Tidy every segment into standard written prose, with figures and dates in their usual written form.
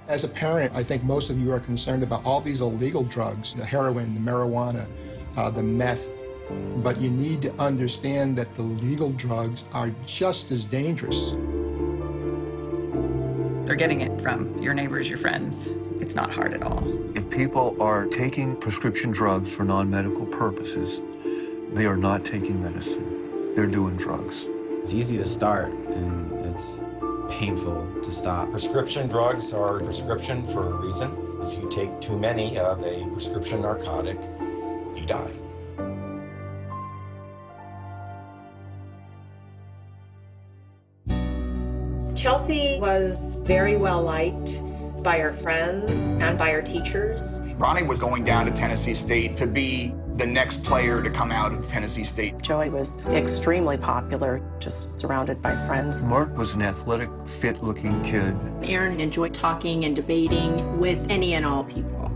As a parent, I think most of you are concerned about all these illegal drugs, the heroin, the marijuana, the meth, but you need to understand that the legal drugs are just as dangerous. They're getting it from your neighbors, your friends. It's not hard at all. If people are taking prescription drugs for non-medical purposes, they are not taking medicine. They're doing drugs. It's easy to start, and it's painful to stop. Prescription drugs are prescription for a reason. If you take too many of a prescription narcotic, you die. Chelsea was very well liked by her friends and by her teachers. Ronnie was going down to Tennessee State to be the next player to come out of Tennessee State. Joey was extremely popular, just surrounded by friends. Mark was an athletic, fit-looking kid. Aaron enjoyed talking and debating with any and all people.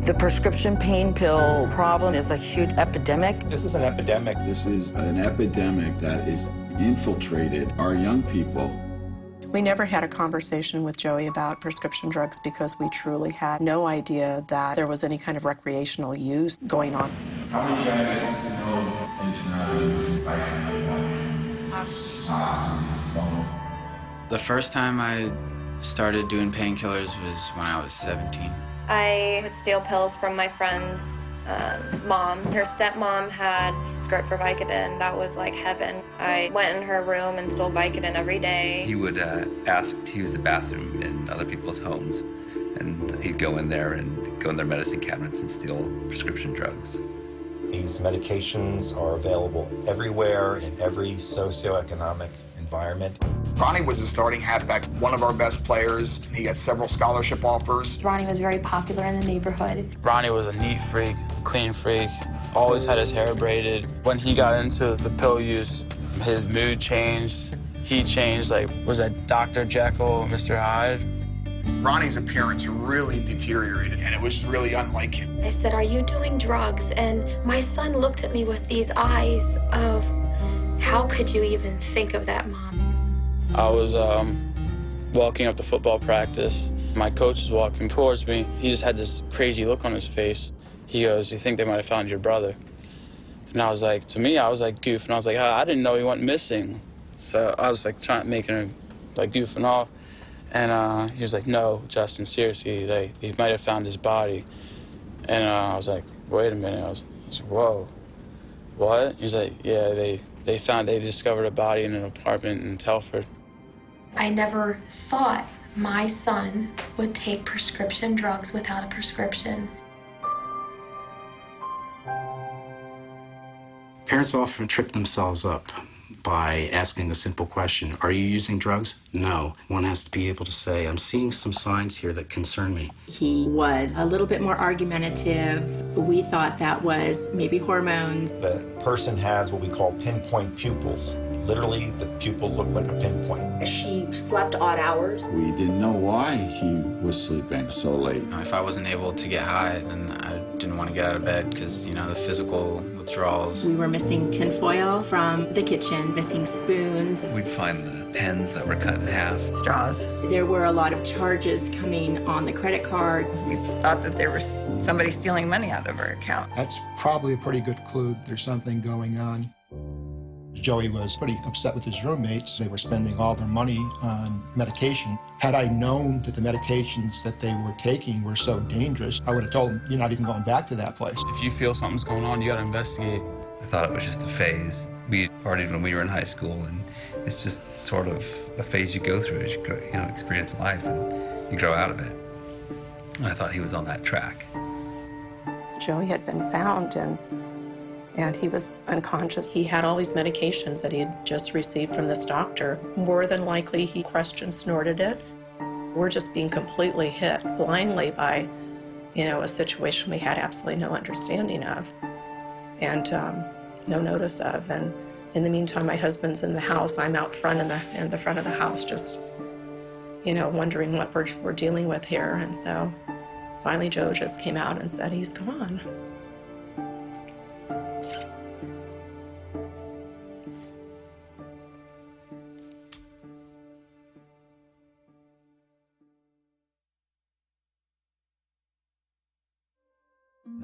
The prescription pain pill problem is a huge epidemic. This is an epidemic. This is an epidemic that is infiltrated our young people. We never had a conversation with Joey about prescription drugs because we truly had no idea that there was any kind of recreational use going on. How many guys know it's not using The first time I started doing painkillers was when I was 17. I would steal pills from my friend's mom. Her stepmom had a script for Vicodin. That was like heaven. I went in her room and stole Vicodin every day. He would ask to use the bathroom in other people's homes, and he'd go in there and go in their medicine cabinets and steal prescription drugs. These medications are available everywhere in every socioeconomic environment. Ronnie was the starting halfback, one of our best players. He got several scholarship offers. Ronnie was very popular in the neighborhood. Ronnie was a neat freak, clean freak, always had his hair braided. When he got into the pill use, his mood changed. He changed, like, was that Dr. Jekyll, Mr. Hyde? Ronnie's appearance really deteriorated, and it was really unlike him. I said, "Are you doing drugs?" And my son looked at me with these eyes of, "How could you even think of that, Mom?" I was walking up to football practice. My coach was walking towards me. He just had this crazy look on his face. He goes, "You think they might have found your brother?" And I was like, to me, I was like goofing. I was like, I didn't know he went missing. So I was like making him like goofing off. And he was like, "No, Justin, seriously, they might have found his body." And I was like, "Wait a minute." I was like, "Whoa, what?" He's like, "Yeah, they discovered a body in an apartment in Telford." I never thought my son would take prescription drugs without a prescription. Parents often trip themselves up by asking a simple question: "Are you using drugs?" No. One has to be able to say, "I'm seeing some signs here that concern me." He was a little bit more argumentative. We thought that was maybe hormones. The person has what we call pinpoint pupils. Literally, the pupils look like a pinpoint. She slept odd hours. We didn't know why he was sleeping so late. If I wasn't able to get high, then I didn't want to get out of bed because, the physical withdrawals. We were missing tinfoil from the kitchen, missing spoons. We'd find the pens that were cut in half. Straws. There were a lot of charges coming on the credit cards. We thought that there was somebody stealing money out of her account. That's probably a pretty good clue there's something going on. Joey was pretty upset with his roommates. They were spending all their money on medication. Had I known that the medications that they were taking were so dangerous, I would have told them, "You're not even going back to that place." If you feel something's going on, you gotta investigate. I thought it was just a phase. We partied when we were in high school, and it's just sort of a phase you go through as you grow, experience life, and you grow out of it. And I thought he was on that track. Joey had been found and he was unconscious. He had all these medications that he had just received from this doctor. More than likely, he crushed and snorted it. We're just being completely hit blindly by, a situation we had absolutely no understanding of and no notice of. And in the meantime, my husband's in the house. I'm out front in the front of the house, just, wondering what we're dealing with here. And so finally, Joe just came out and said, "He's gone."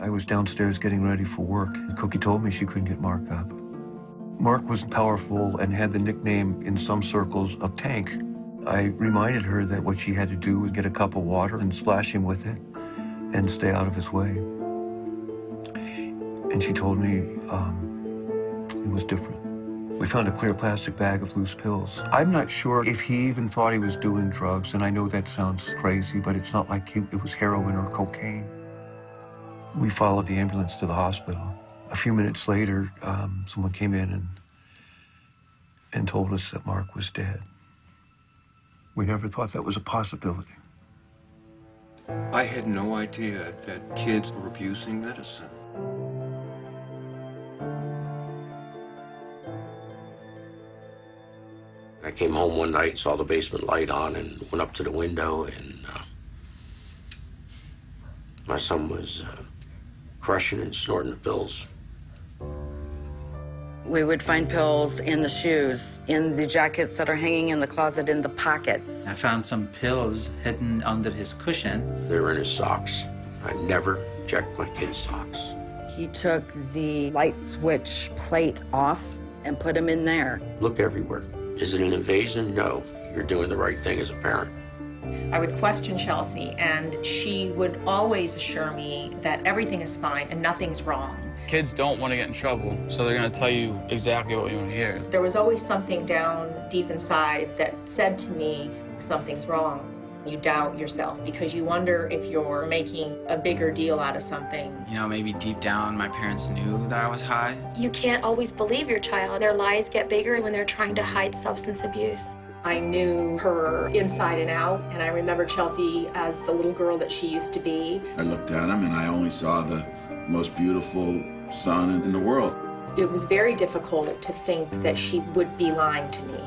I was downstairs getting ready for work, and Cookie told me she couldn't get Mark up. Mark was powerful and had the nickname in some circles of Tank. I reminded her that what she had to do was get a cup of water and splash him with it and stay out of his way. And she told me it was different. We found a clear plastic bag of loose pills. I'm not sure if he even thought he was doing drugs, and I know that sounds crazy, but it's not like it was heroin or cocaine. We followed the ambulance to the hospital. A few minutes later, someone came in and told us that Mark was dead. We never thought that was a possibility. I had no idea that kids were abusing medicine. I came home one night, saw the basement light on, and went up to the window, and my son was crushing and snorting the pills. We would find pills in the shoes, in the jackets that are hanging in the closet, in the pockets. I found some pills hidden under his cushion. They were in his socks. I never checked my kid's socks. He took the light switch plate off and put them in there. Look everywhere. Is it an invasion? No. You're doing the right thing as a parent. I would question Chelsea, and she would always assure me that everything is fine and nothing's wrong. Kids don't want to get in trouble, so they're going to tell you exactly what you want to hear. There was always something down deep inside that said to me, something's wrong. You doubt yourself because you wonder if you're making a bigger deal out of something. You know, maybe deep down my parents knew that I was high. You can't always believe your child. Their lies get bigger when they're trying to hide substance abuse. I knew her inside and out, and I remember Chelsea as the little girl that she used to be. I looked at him and I only saw the most beautiful son in the world. It was very difficult to think that she would be lying to me,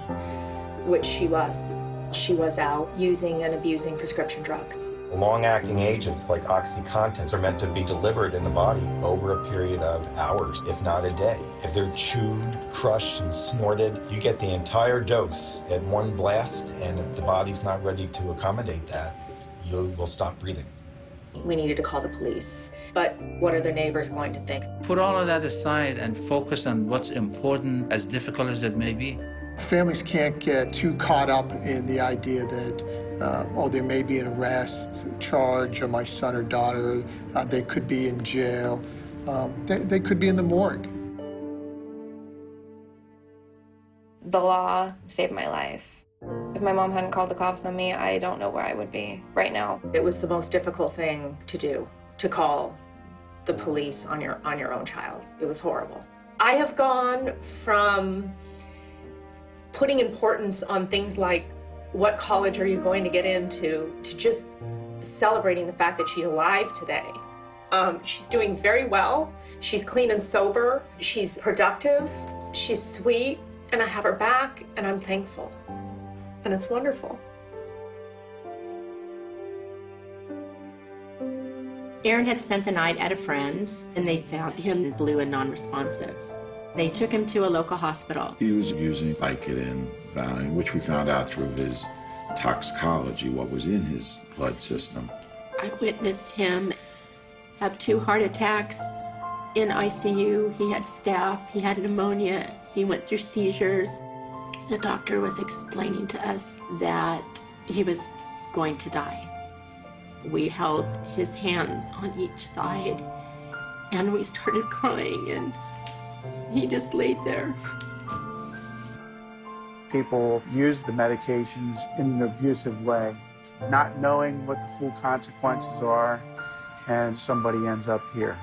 which she was. She was out using and abusing prescription drugs. Long-acting agents like OxyContin are meant to be delivered in the body over a period of hours, if not a day. If they're chewed, crushed, and snorted, you get the entire dose at one blast, and if the body's not ready to accommodate that, you will stop breathing. We needed to call the police. But what are the neighbors going to think? Put all of that aside and focus on what's important, as difficult as it may be. Families can't get too caught up in the idea that, oh, there may be an arrest, charge of my son or daughter, they could be in jail, they could be in the morgue. The law saved my life. If my mom hadn't called the cops on me, I don't know where I would be right now. It was the most difficult thing to do, to call the police on your own child. It was horrible. I have gone from putting importance on things like what college are you going to get into to just celebrating the fact that she's alive today. She's doing very well. She's clean and sober. She's productive. She's sweet. And I have her back, and I'm thankful. And it's wonderful. Aaron had spent the night at a friend's, and they found him blue and non-responsive. They took him to a local hospital. He was using Vicodin, Valium, which we found out through his toxicology, what was in his blood system. I witnessed him have 2 heart attacks in ICU. He had staph, he had pneumonia, he went through seizures. The doctor was explaining to us that he was going to die. We held his hands on each side, and we started crying, and he just laid there. People use the medications in an abusive way, not knowing what the full consequences are, and somebody ends up here.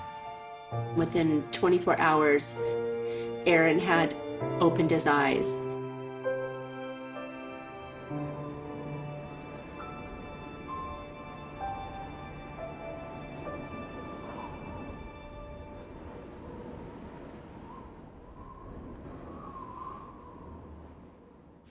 Within 24 hours, Aaron had opened his eyes.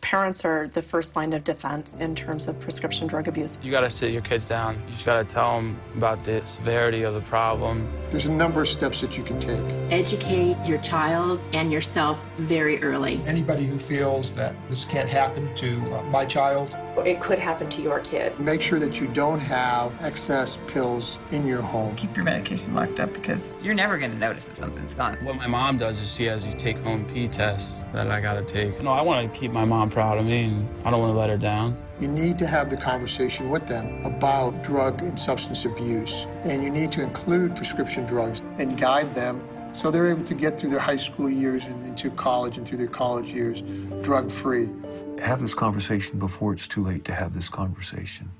Parents are the first line of defense in terms of prescription drug abuse. You got to sit your kids down. You just got to tell them about the severity of the problem. There's a number of steps that you can take. Educate your child and yourself very early. Anybody who feels that this can't happen to my child, it could happen to your kid. Make sure that you don't have excess pills in your home. Keep your medication locked up because you're never going to notice if something's gone. What my mom does is she has these take-home pee tests that I gotta take. I want to keep my mom proud of me, and I don't want to let her down. You need to have the conversation with them about drug and substance abuse, and you need to include prescription drugs and guide them so they're able to get through their high school years and into college and through their college years drug-free. Have this conversation before it's too late to have this conversation.